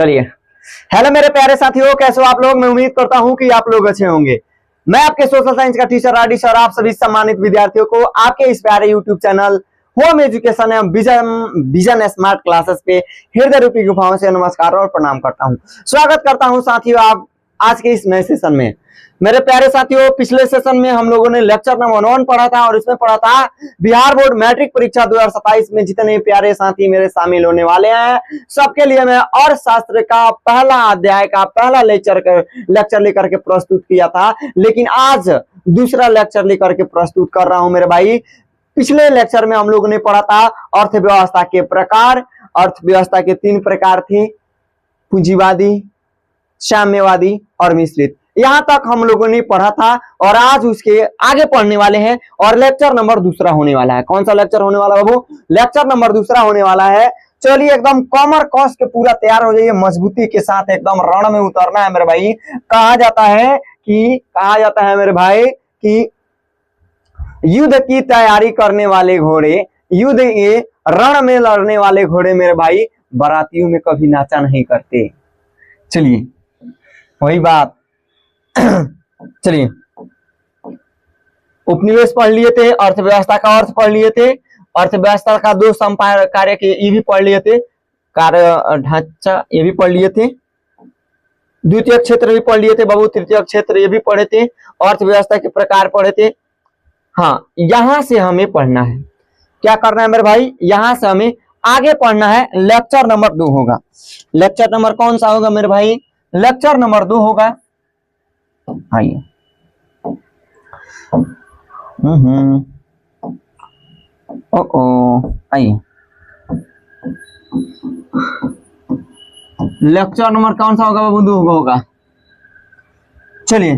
चलिए, हेलो मेरे प्यारे साथियों, कैसे हो आप लोग। मैं उम्मीद करता हूं कि आप लोग अच्छे होंगे। मैं आपके सोशल साइंस का टीचर राडिश और आप सभी सम्मानित विद्यार्थियों को आपके इस प्यारे यूट्यूब चैनल होम एजुकेशन एवं विजन स्मार्ट क्लासेस पे हृदय रूपी गुफाओं से नमस्कार और प्रणाम करता हूं। स्वागत करता हूं साथियों आप आज के इस नए सेशन में। मेरे प्यारे साथियों, पिछले सेशन में हम लोगों ने लेक्चर नंबर 1 पढ़ा था और इसमें पढ़ा था बिहार बोर्ड मैट्रिक परीक्षा 2027 में जितने प्यारे साथी मेरे शामिल होने वाले हैं सबके लिए मैं और शास्त्र का पहला अध्याय का पहला लेक्चर लेकर के प्रस्तुत किया था, लेकिन आज दूसरा लेक्चर लेकर के प्रस्तुत कर रहा हूं मेरे भाई। पिछले लेक्चर में हम लोगों ने पढ़ा था अर्थव्यवस्था के प्रकार। अर्थव्यवस्था के 3 प्रकार थे, पूंजीवादी, साम्यवादी और मिश्रित। यहां तक हम लोगों ने पढ़ा था और आज उसके आगे पढ़ने वाले हैं और लेक्चर नंबर 2 होने वाला है। कौन सा लेक्चर होने वाला है बाबू? लेक्चर नंबर 2 होने वाला है। चलिए एकदम कमर कस के पूरा तैयार हो जाइए, मजबूती के साथ एकदम रण में उतरना है मेरे भाई। कहा जाता है मेरे भाई कि युद्ध की तैयारी करने वाले घोड़े, युद्ध के रण में लड़ने वाले घोड़े मेरे भाई बारातियों में कभी नाचा नहीं करते। चलिए वही बात। चलिए, उपनिवेश पढ़ लिए थे, अर्थव्यवस्था का अर्थ पढ़ लिए थे, अर्थव्यवस्था का 2 कार्य के ये भी पढ़ लिए थे, कार्य ढांचा ये भी पढ़ लिए थे, द्वितीय क्षेत्र भी पढ़ लिए थे बाबू, तृतीय क्षेत्र ये भी पढ़े थे, अर्थव्यवस्था के प्रकार पढ़े थे। हाँ, यहां से हमें पढ़ना है, क्या करना है मेरे भाई, यहां से हमें आगे पढ़ना है। लेक्चर नंबर 2 होगा। लेक्चर नंबर कौन सा होगा मेरे भाई? लेक्चर नंबर 2 होगा। आइए, आइए, लेक्चर नंबर कौन सा होगा बाबू? 2 होगा। चलिए,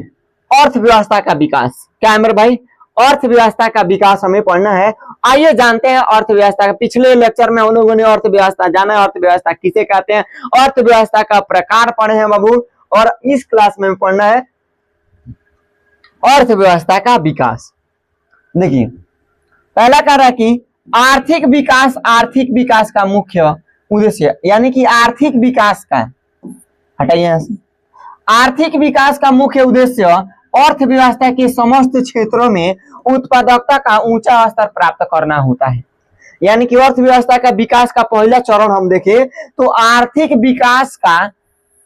अर्थव्यवस्था का विकास क्या है मेरे भाई? अर्थव्यवस्था का विकास हमें पढ़ना है। आइए जानते हैं अर्थव्यवस्था का। पिछले लेक्चर में हम लोगों ने अर्थव्यवस्था जाना है, अर्थव्यवस्था किसे कहते हैं, अर्थव्यवस्था का प्रकार पढ़े हैं बाबू, और इस क्लास में पढ़ना है अर्थव्यवस्था का विकास। देखिए, पहला कह रहा है कि आर्थिक विकास का मुख्य उद्देश्य, यानी कि आर्थिक विकास का, हटाइए यहां से, आर्थिक विकास का मुख्य उद्देश्य अर्थव्यवस्था के समस्त क्षेत्रों में उत्पादकता का ऊंचा स्तर प्राप्त करना होता है। यानी कि अर्थव्यवस्था का विकास का पहला चरण हम देखें तो आर्थिक विकास का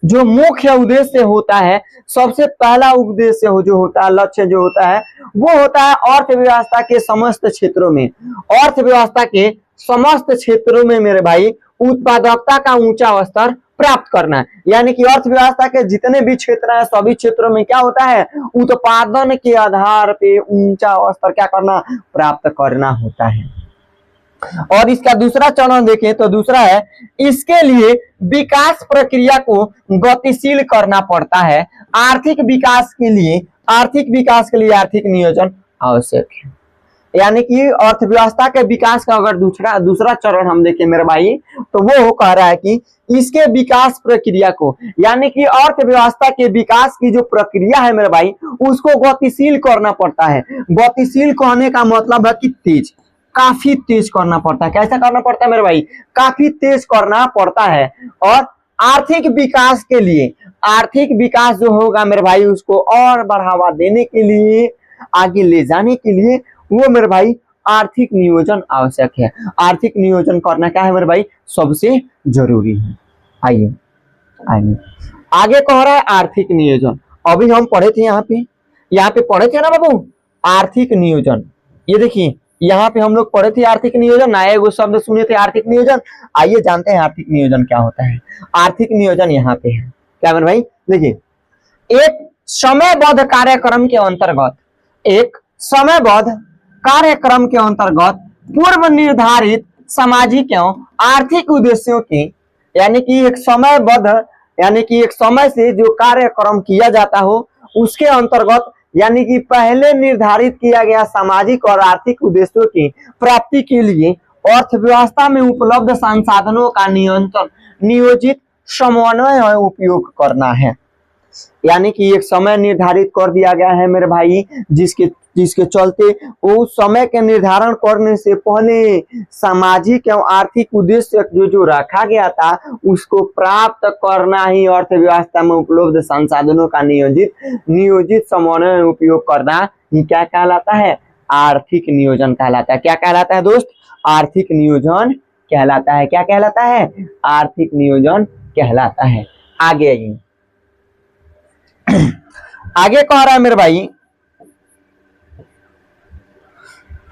जो मुख्य उद्देश्य होता है, सबसे पहला उद्देश्य जो होता है, लक्ष्य जो होता है, वो होता है अर्थव्यवस्था के समस्त क्षेत्रों में, अर्थव्यवस्था के समस्त क्षेत्रों में मेरे भाई उत्पादकता का ऊंचा स्तर प्राप्त करना है। यानी कि अर्थव्यवस्था के जितने भी क्षेत्र हैं सभी क्षेत्रों में क्या होता है, उत्पादन के आधार पे ऊंचा स्तर क्या करना, प्राप्त करना होता है। और इसका दूसरा चरण देखें तो दूसरा है, इसके लिए विकास प्रक्रिया को गतिशील करना पड़ता है। आर्थिक विकास के लिए आर्थिक नियोजन आवश्यक है। यानी कि अर्थव्यवस्था के विकास का अगर दूसरा चरण हम देखें मेरे भाई, तो वो कह रहा है कि इसके विकास प्रक्रिया को, यानी कि अर्थव्यवस्था के विकास की जो प्रक्रिया है मेरे भाई, उसको गतिशील करना पड़ता है। गतिशील कहने का मतलब है कि तेज, काफी तेज करना पड़ता है। कैसा करना पड़ता है मेरे भाई? काफी तेज करना पड़ता है। और आर्थिक विकास के लिए, आर्थिक विकास जो होगा मेरे भाई, उसको और बढ़ावा देने के लिए, आगे ले जाने के लिए वो मेरे भाई आर्थिक नियोजन आवश्यक है। आर्थिक नियोजन करना क्या है मेरे भाई? सबसे जरूरी है। आइए आगे कह रहा है आर्थिक नियोजन। अभी हम पढ़े थे यहाँ पे पढ़े थे ना बाबू, आर्थिक नियोजन। ये देखिए यहाँ पे हम लोग पढ़े थे आर्थिक नियोजन, नया वो शब्द सुने थे आर्थिक नियोजन। आइए जानते हैं आर्थिक नियोजन क्या होता है। आर्थिक नियोजन यहाँ पे है क्या मेरे भाई? देखिए, एक समयबद्ध कार्यक्रम के अंतर्गत पूर्व निर्धारित सामाजिक एवं आर्थिक उद्देश्यों की, यानी कि एक समय से जो कार्यक्रम किया जाता हो उसके अंतर्गत, यानी कि पहले निर्धारित किया गया सामाजिक और आर्थिक उद्देश्यों की प्राप्ति के लिए अर्थव्यवस्था में उपलब्ध संसाधनों का नियोजित समन्वय और उपयोग करना है। यानी कि एक समय निर्धारित कर दिया गया है मेरे भाई, जिसके जिसके चलते उस समय के निर्धारण करने से पहले सामाजिक एवं आर्थिक उद्देश्य जो रखा गया था उसको प्राप्त करना ही अर्थव्यवस्था में उपलब्ध संसाधनों का नियोजित समन्वय उपयोग करना ही क्या कहलाता है, आर्थिक नियोजन कहलाता है। क्या कहलाता है दोस्त, आर्थिक नियोजन कहलाता है। क्या कहलाता है, आर्थिक नियोजन कहलाता है। आगे आगे कह रहा है मेरे भाई,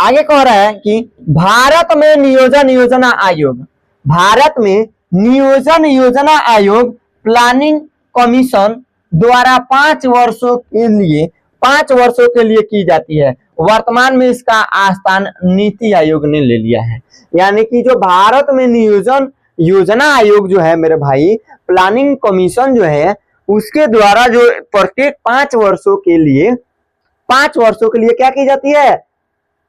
आगे कह रहा है कि भारत में नियोजन योजना आयोग, भारत में नियोजन योजना आयोग प्लानिंग कमीशन द्वारा 5 वर्षों के लिए की जाती है। वर्तमान में इसका स्थान नीति आयोग ने ले लिया है। यानी कि जो भारत में नियोजन योजना आयोग जो है मेरे भाई, प्लानिंग कमीशन जो है, उसके द्वारा जो प्रत्येक 5 वर्षों के लिए क्या की जाती है,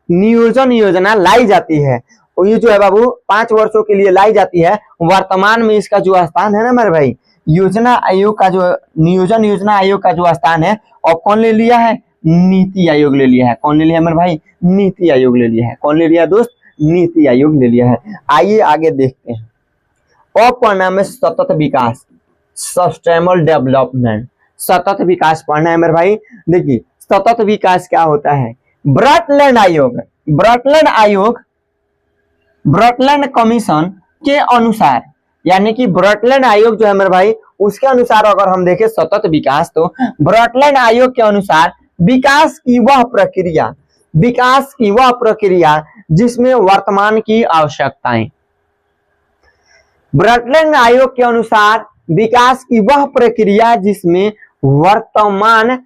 नियोजन योजना लाई जाती है। और ये जो है बाबू 5 वर्षों के लिए लाई जाती है। वर्तमान में इसका जो स्थान है ना मेरे भाई, योजना आयोग का जो नियोजन योजना आयोग का जो स्थान है, और कौन ले लिया है, नीति आयोग ले लिया है। कौन ले लिया है मेरे भाई, नीति आयोग ले लिया है। कौन ले लिया दोस्त, नीति आयोग ले लिया है। आइए आगे देखते हैं। और पढ़ना में सतत विकास, सस्टेनेबल डेवलपमेंट, सतत विकास पढ़ना है मेरे भाई। देखिए सतत विकास क्या होता है, ब्रटलैंड आयोग ब्रटलैंड कमीशन के अनुसार, यानी कि ब्रटलैंड आयोग जो है मेरे भाई, उसके अनुसार अगर हम देखें सतत विकास, तो ब्रटलैंड आयोग के अनुसार विकास की वह प्रक्रिया जिसमें वर्तमान की आवश्यकताएं, ब्रटलैंड आयोग के अनुसार विकास की वह प्रक्रिया जिसमें वर्तमान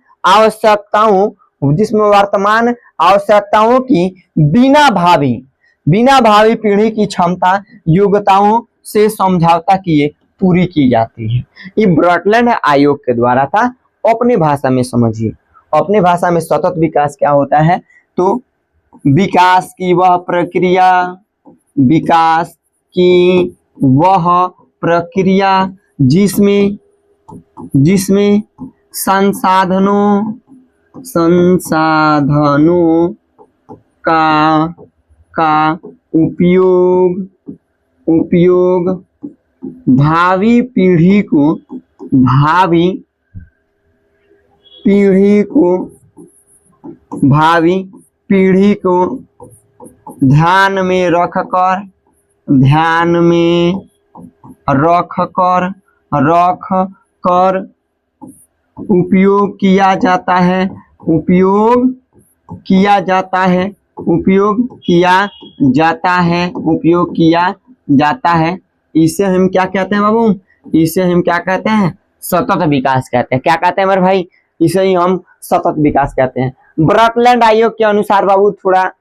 आवश्यकताओं की बिना भावी पीढ़ी की क्षमता योग्यताओं से समझौता किए पूरी की जाती है। ये ब्रटलैंड आयोग के द्वारा था। अपनी भाषा में समझिए, अपनी भाषा में सतत विकास क्या होता है, तो विकास की वह प्रक्रिया जिसमें संसाधनों का उपयोग भावी पीढ़ी को ध्यान में रखकर उपयोग किया जाता है। इसे हम क्या कहते हैं बाबू, इसे हम क्या कहते हैं, सतत विकास कहते हैं। क्या कहते हैं मेरे भाई, इसे ही हम सतत विकास कहते हैं। ब्रटलैंड आयोग के अनुसार बाबू थोड़ा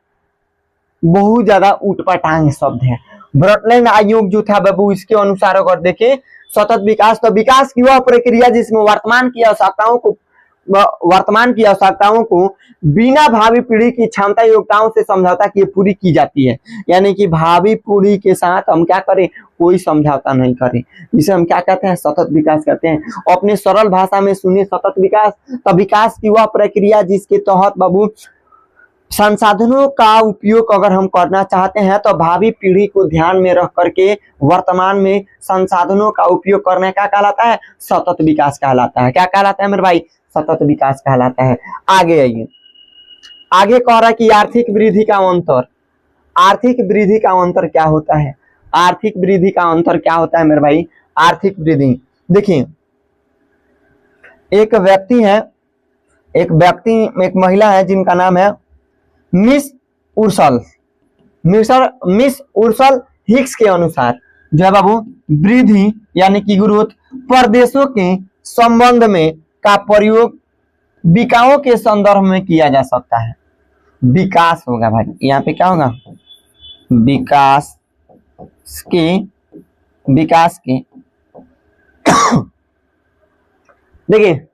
बहुत ज्यादा उटपटांग शब्द है। ब्रटलैंड आयोग जो था बाबू, इसके अनुसार अगर देखें सतत विकास, तो विकास की वह प्रक्रिया जिसमें वर्तमान की आवश्यकताओं को बिना भावी पीढ़ी की क्षमता योग्यताओं से समझौता किए पूरी की जाती है। यानी कि भावी पीढ़ी के साथ हम क्या करें, कोई समझौता नहीं करें। इसे हम क्या कहते हैं, सतत विकास कहते हैं। अपने सरल भाषा में सुनिए सतत विकास, तो विकास की वह प्रक्रिया जिसके तहत बाबू संसाधनों का उपयोग अगर हम करना चाहते हैं, तो भावी पीढ़ी को ध्यान में रख करके वर्तमान में संसाधनों का उपयोग करने का कहलाता है, सतत विकास कहलाता है। क्या कहलाता है मेरे भाई, सतत विकास कहलाता है। आगे आइए, आगे कह रहा है कि आर्थिक वृद्धि का अंतर क्या होता है, आर्थिक वृद्धि का अंतर क्या होता है मेरे भाई। आर्थिक वृद्धि देखिए, एक महिला है जिनका नाम है मिस उर्सल हिक्स के अनुसार जो है बाबू, वृद्धि यानी कि ग्रोथ प्रदेशों के संबंध में का प्रयोग विकासों के संदर्भ में किया जा सकता है। विकास होगा भाई, यहाँ पे क्या होगा, विकास के देखिए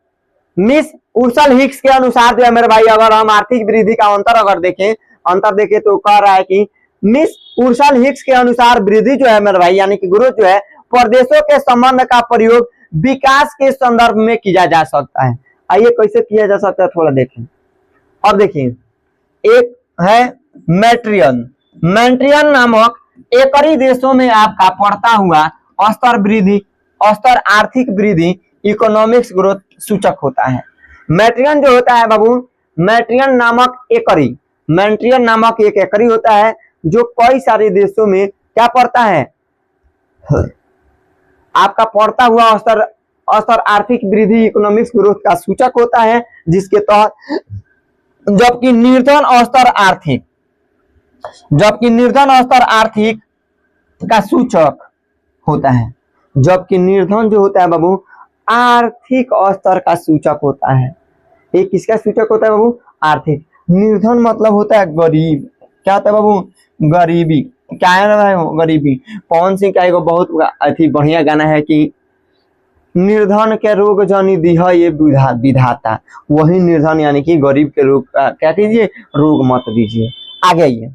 मिस उर्सल हिक्स के अनुसार जो है मेरे भाई, अगर हम आर्थिक वृद्धि का अंतर देखें तो कह रहा है कि मिस उर्सल हिक्स के अनुसार वृद्धि जो है मेरे भाई, यानी कि ग्रोथ जो है प्रदेशों के संबंध का प्रयोग विकास के संदर्भ में किया जा सकता है। आइए कैसे किया जा सकता है थोड़ा देखें। अब देखिए, एक है मैट्रियन। मैट्रियन नामक एकरी देशों में आपका पड़ता हुआ स्तर वृद्धि, स्तर आर्थिक वृद्धि इकोनॉमिक्स ग्रोथ सूचक होता है। मैट्रियन जो होता है बाबू, मैट्रियन नामक एकरी, मैट्रियन नामक एक एकरी होता है जो कई सारे देशों में क्या पड़ता है, आपका पड़ता हुआ स्तर, स्तर आर्थिक वृद्धि इकोनॉमिक्स ग्रोथ का सूचक होता है, जिसके तहत जबकि निर्धन स्तर आर्थिक, जबकि निर्धन स्तर आर्थिक का सूचक होता है, जबकि निर्धन जो होता है बाबू आर्थिक स्तर का सूचक होता है। एक किसका सूचक होता है बाबू, आर्थिक। निर्धन मतलब होता है गरीब। क्या होता है बाबू, गरीबी। क्या है ना भाई, गरीबी। पवन सिंह का एक बहुत अति बढ़िया गाना है कि निर्धन के रोग जनी दीह ये विधाता, वही निर्धन यानी कि गरीब के रोग क्या कीजिए, रोग मत दीजिए। आगे आइए,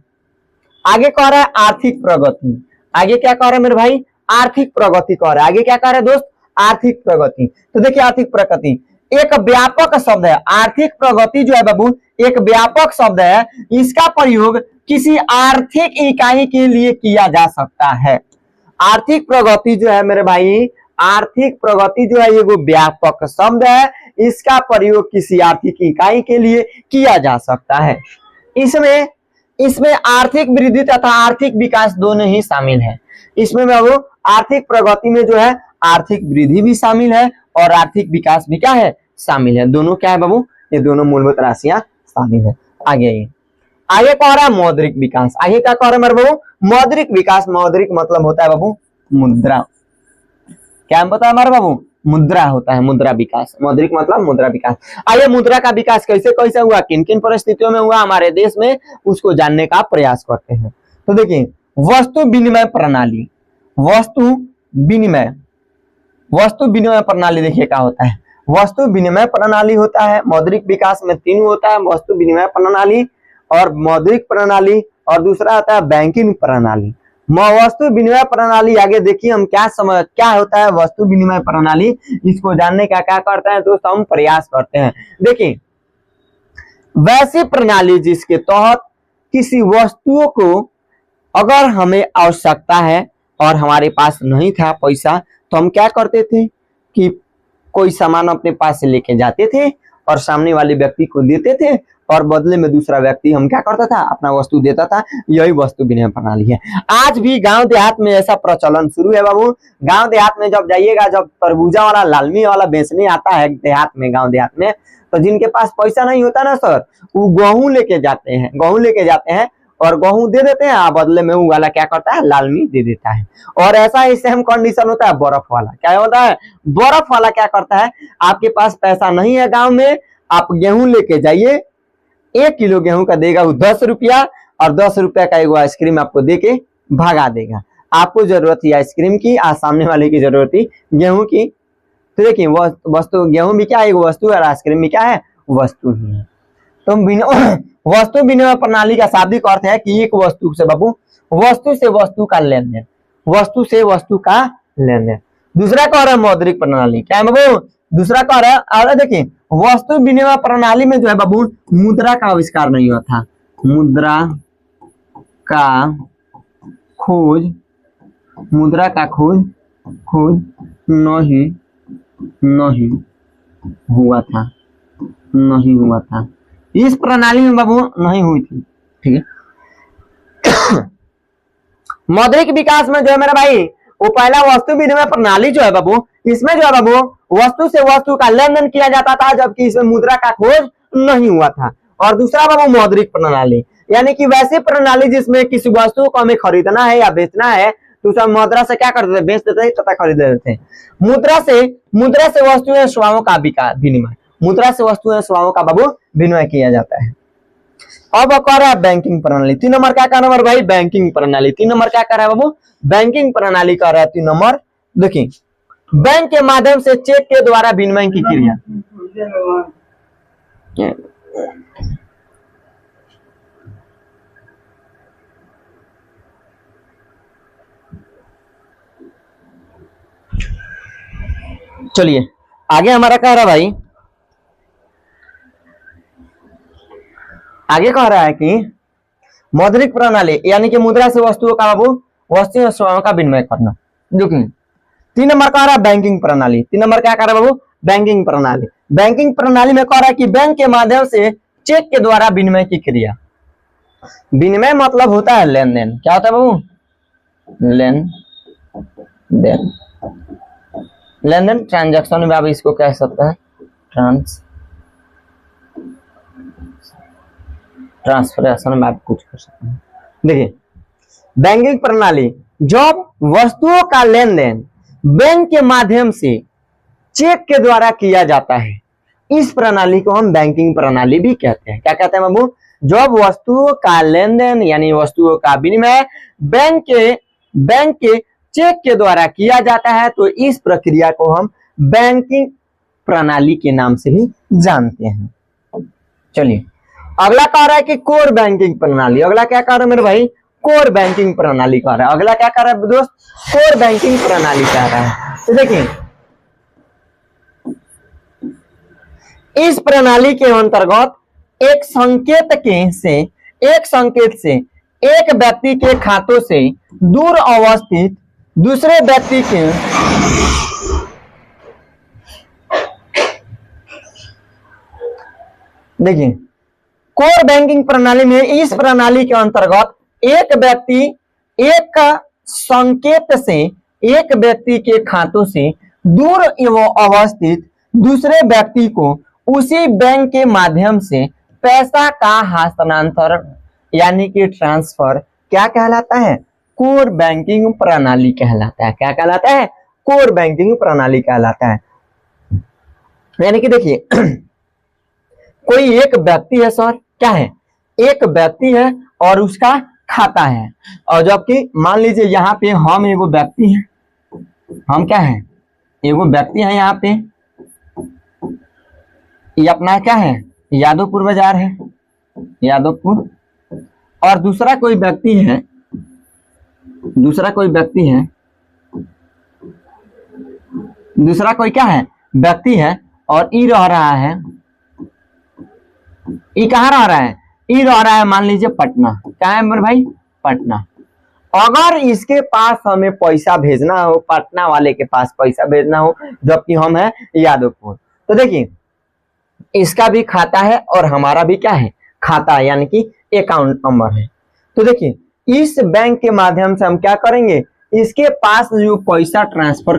आगे कह रहा है आर्थिक प्रगति। आगे क्या कह रहा है मेरे भाई, आर्थिक प्रगति कह रहा है। आगे क्या कह रहा है दोस्त, आर्थिक प्रगति। तो देखिए आर्थिक प्रगति एक व्यापक शब्द है। आर्थिक प्रगति जो है बाबू एक व्यापक शब्द है, इसका प्रयोग किसी आर्थिक इकाई के लिए किया जा सकता है। आर्थिक प्रगति जो है मेरे भाई, आर्थिक प्रगति जो है ये वो व्यापक शब्द है, इसका प्रयोग किसी आर्थिक इकाई के लिए किया जा सकता है। इसमें आर्थिक वृद्धि तथा आर्थिक विकास दोनों ही शामिल है। इसमें बाबू आर्थिक प्रगति में जो है आर्थिक वृद्धि भी शामिल है और आर्थिक विकास भी क्या है, शामिल है। दोनों क्या है बाबू, ये दोनों मूलभूत राशियां शामिल है। आगे आइए, आगे कह रहा है मौद्रिक विकास। आगे क्या कह रहा है मेरे बाबू, मौद्रिक विकास। मौद्रिक मतलब होता है बाबू मुद्रा। क्या पता है हमारे बाबू, मुद्रा होता है, मुद्रा विकास। मौद्रिक मतलब मुद्रा विकास। आइए मुद्रा का विकास कैसे कैसे हुआ, किन किन परिस्थितियों में हुआ हमारे देश में, उसको जानने का प्रयास करते हैं। तो देखिए वस्तु विनिमय प्रणाली, वस्तु विनिमय, वस्तु विनिमय प्रणाली देखिए क्या होता है। वस्तु विनिमय प्रणाली होता है, मौद्रिक विकास में तीन होता है, वस्तु विनिमय प्रणाली और मौद्रिक प्रणाली और दूसरा आता है बैंकिंग प्रणाली। वस्तु विनिमय प्रणाली आगे देखिए हम क्या होता है वस्तु विनिमय प्रणाली, इसको जानने का क्या करते हैं दोस्तों, हम प्रयास करते हैं। देखिए वैसी प्रणाली जिसके तहत किसी वस्तुओं को अगर हमें आवश्यकता है और हमारे पास नहीं था पैसा, तो हम क्या करते थे कि कोई सामान अपने पास से लेके जाते थे और सामने वाले व्यक्ति को देते थे और बदले में दूसरा व्यक्ति हम क्या करता था, अपना वस्तु देता था। यही वस्तु विनिमय प्रणाली है। आज भी गांव देहात में ऐसा प्रचलन शुरू है बाबू। गांव देहात में जब जाइएगा, जब तरबूजा वाला लालमी वाला बेचने आता है देहात में, गांव देहात में, तो जिनके पास पैसा नहीं होता ना सर, वो गेहूं लेके जाते हैं, गेहूं लेके जाते हैं और गेहूं दे देते हैं, बदले में वो वाला क्या करता है, लालमी दे देता है। और ऐसा ही सेम कंडीशन होता है बर्फ वाला। क्या होता है, बर्फ वाला क्या करता है, आपके पास पैसा नहीं है गांव में, आप गेहूं लेके जाइए, 1 किलो गेहूं का देगा वो 10 रुपया और 10 रुपया का एक आइसक्रीम आपको देके भागा देगा। आपको जरूरत थी आइसक्रीम की, आज सामने वाले की जरूरत थी गेहूं की। तो देखिए वस्तु, गेहूं भी क्या है, वस्तु है, और आइसक्रीम भी क्या है, वस्तु ही है। तो वस्तु विनिमय प्रणाली का शाब्दिक अर्थ है कि एक वस्तु से बाबू, वस्तु से वस्तु का लेन देन, वस्तु से वस्तु का लेन देन। दूसरा कह रहा है मौद्रिक प्रणाली। क्या है बाबू, दूसरा कह रहा है, और देखिए वस्तु विनिमय प्रणाली में जो है बाबू मुद्रा का आविष्कार नहीं हुआ था। मुद्रा का खोज, मुद्रा का खोज नहीं हुआ था, नहीं हुआ था। इस प्रणाली में बाबू नहीं हुई थी। ठीक है। मौद्रिक विकास में जो है मेरा भाई, वो पहला वस्तु विनिमय प्रणाली जो है बाबू, इसमें जो है बाबू वस्तु से वस्तु का लेन देन किया जाता था, जबकि इसमें मुद्रा का खोज नहीं हुआ था। और दूसरा बाबू मौद्रिक प्रणाली, यानी कि वैसी प्रणाली जिसमें किसी वस्तु को हमें खरीदना है या बेचना है, तो उसमें मुद्रा से क्या करते थे, बेच देते थे तथा खरीद लेते थे। मुद्रा से वस्तुएं सेवाओं का विनिमय, मुद्रा से वस्तुएं सेवाओं का बाबू विनिमय किया जाता है। अब कह रहा है बैंकिंग प्रणाली। 3 नंबर क्या कर रहा है भाई, बैंकिंग प्रणाली। 3 नंबर क्या कर रहा है बाबू, बैंकिंग प्रणाली कर रहा है। 3 नंबर देखिए, बैंक के माध्यम से चेक के द्वारा विनिमय की क्रिया। चलिए आगे हमारा कह रहा भाई, आगे कह रहा है कि मौद्रिक प्रणाली यानी कि मुद्रा से वस्तुओं का बाबू वस्तुओं और सेवाओं का विनिमय करना। देखिए 3 नंबर कह रहा है बैंकिंग प्रणाली। 3 नंबर क्या कह रहा है बाबू? बैंकिंग प्रणाली। बैंकिंग प्रणाली में कह रहा है कि बैंक के माध्यम से चेक के द्वारा विनिमय की क्रिया। विनिमय मतलब होता है लेन देन। क्या होता है बाबू? लेन देन। लेन देन ट्रांजैक्शन में आप इसको कह सकते हैं ट्रांसफरेशन में आप कुछ कर सकते हैं। देखिए बैंकिंग प्रणाली जब वस्तुओं का लेन देन बैंक के माध्यम से चेक के द्वारा किया जाता है, इस प्रणाली को हम बैंकिंग प्रणाली भी कहते हैं। क्या कहते हैं बाबू? जब वस्तुओं का लेन देन यानी वस्तुओं का विनिमय बैंक के चेक के द्वारा किया जाता है, तो इस प्रक्रिया को हम बैंकिंग प्रणाली के नाम से भी जानते हैं। चलिए अगला कह रहा है कि कोर बैंकिंग प्रणाली। अगला क्या कह रहा है मेरे भाई? कोर बैंकिंग प्रणाली कह रहा है। अगला क्या कह रहा है दोस्त? कोर बैंकिंग प्रणाली कह रहा है। तो देखिए इस प्रणाली के अंतर्गत एक संकेत से एक व्यक्ति के खातों से दूर अवस्थित दूसरे व्यक्ति के देखिए कोर बैंकिंग प्रणाली में इस प्रणाली के अंतर्गत एक व्यक्ति एक संकेत से एक व्यक्ति के खातों से दूर अवस्थित दूसरे व्यक्ति को उसी बैंक के माध्यम से पैसा का हस्तांतरण यानी कि ट्रांसफर क्या कहलाता है? कोर बैंकिंग प्रणाली कहलाता है। क्या कहलाता है? कोर बैंकिंग प्रणाली कहलाता है। यानी कि देखिए कोई एक व्यक्ति है सर, क्या है? एक व्यक्ति है और उसका खाता है, और जबकि मान लीजिए यहाँ पे हम एगो व्यक्ति हैं, हम क्या है? एगो व्यक्ति है यहाँ पे, ये अपना क्या है? यादवपुर बाजार है, यादवपुर, और दूसरा कोई व्यक्ति है दूसरा कोई क्या है? व्यक्ति है, और ई रह रहा है, ई कहाँ रह रहा है? ई रह रहा है मान लीजिए पटना। क्या है मेरे भाई? पटना। अगर इसके पास हमें पैसा भेजना हो, पटना वाले के पास पैसा भेजना हो, जबकि हम है यादवपुर, तो देखिए इसका भी खाता है और हमारा भी क्या है? खाता है, यानी कि अकाउंट नंबर है। तो देखिए इस बैंक के माध्यम से हम क्या करेंगे? इसके पास जो पैसा ट्रांसफर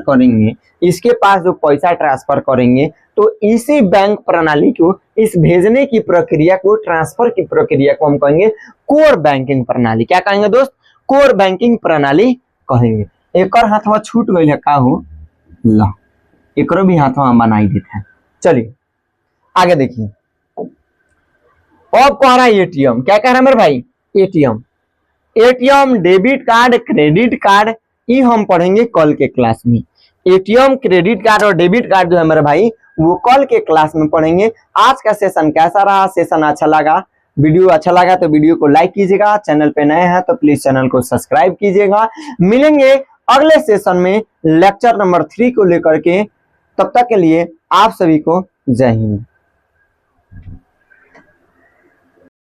करेंगे तो इसी बैंक प्रणाली को, इस भेजने की प्रक्रिया को, ट्रांसफर की प्रक्रिया को हम कहेंगे कोर बैंकिंग प्रणाली। क्या कहेंगे दोस्त? कोर बैंकिंग प्रणाली कहेंगे। एक और हाथवा छूट गई है का हो ला, एक भी हाथवा बनाई देते हैं। चलिए आगे देखिए, अब कह रहा है एटीएम। क्या कह रहा है मेरे भाई? ATM, debit card, credit card, ये हम पढ़ेंगे कल के क्लास में। एटीएम, क्रेडिट कार्ड और डेबिट कार्ड जो है मेरे भाई वो कल के क्लास में पढ़ेंगे। आज का सेशन कैसा रहा? सेशन अच्छा लगा, वीडियो अच्छा लगा तो वीडियो को लाइक कीजिएगा, चैनल पे नए हैं तो प्लीज चैनल को सब्सक्राइब कीजिएगा। मिलेंगे अगले सेशन में लेक्चर नंबर 3 को लेकर के। तब तक के लिए आप सभी को जय हिंद।